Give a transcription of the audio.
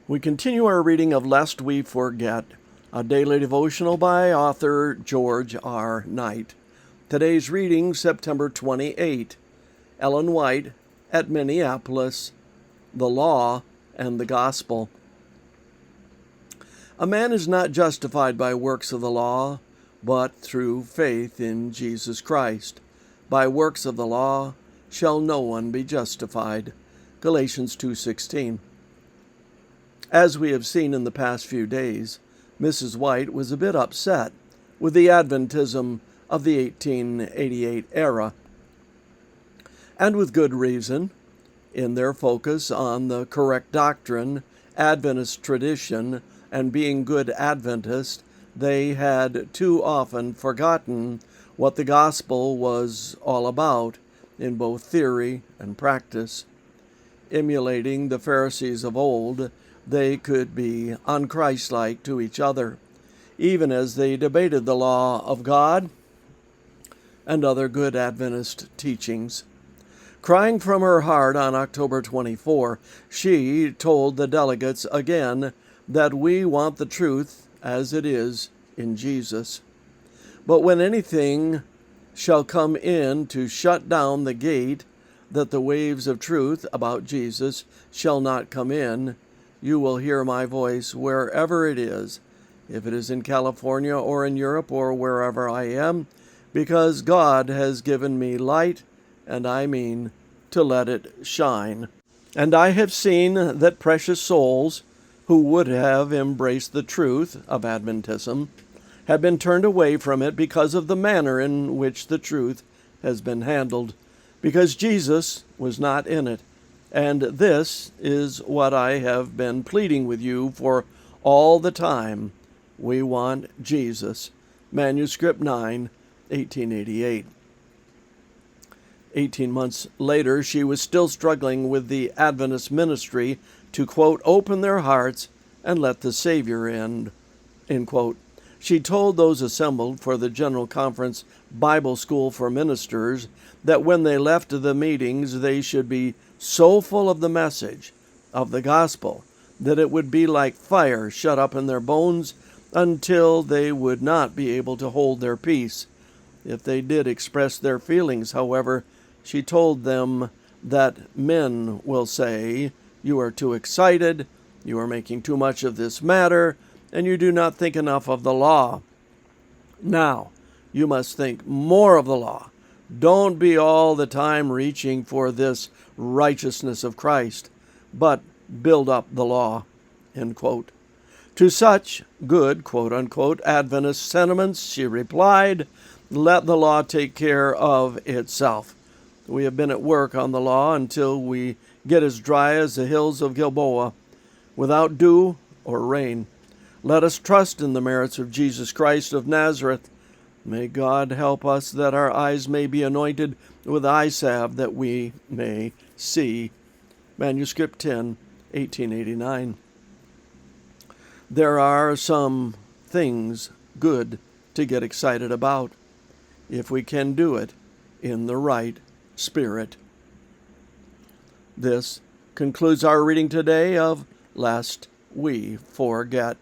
We continue our reading of Lest We Forget, a daily devotional by author George R. Knight. Today's reading, September 28, Ellen White at Minneapolis, the Law and the Gospel. A man is not justified by works of the law, but through faith in Jesus Christ. By works of the law shall no one be justified. Galatians 2:16. As we have seen in the past few days, Mrs. White was a bit upset with the Adventism of the 1888 era, and with good reason. In their focus on the correct doctrine, Adventist tradition, and being good Adventist, they had too often forgotten what the gospel was all about in both theory and practice. Emulating the Pharisees of old, they could be unchristlike to each other, even as they debated the law of God and other good Adventist teachings. Crying from her heart on October 24, she told the delegates again that we want the truth as it is in Jesus. But when anything shall come in to shut down the gate, that the waves of truth about Jesus shall not come in, you will hear my voice wherever it is, if it is in California or in Europe or wherever I am, because God has given me light, and I mean to let it shine. And I have seen that precious souls who would have embraced the truth of Adventism have been turned away from it because of the manner in which the truth has been handled, because Jesus was not in it. And this is what I have been pleading with you for all the time. We want Jesus. Manuscript 9, 1888. 18 months later, she was still struggling with the Adventist ministry to, quote, open their hearts and let the Savior in, end quote. She told those assembled for the General Conference Bible School for Ministers that when they left the meetings, they should be so full of the message of the gospel that it would be like fire shut up in their bones until they would not be able to hold their peace. If they did express their feelings, however, she told them that men will say, "You are too excited, you are making too much of this matter, and you do not think enough of the law. Now, you must think more of the law. Don't be all the time reaching for this righteousness of Christ, but build up the law," end quote. To such good, quote unquote, Adventist sentiments, she replied, "Let the law take care of itself. We have been at work on the law until we get as dry as the hills of Gilboa, without dew or rain. Let us trust in the merits of Jesus Christ of Nazareth. May God help us that our eyes may be anointed with eye salve that we may see." Manuscript 10, 1889. There are some things good to get excited about, if we can do it in the right spirit. This concludes our reading today of Lest We Forget.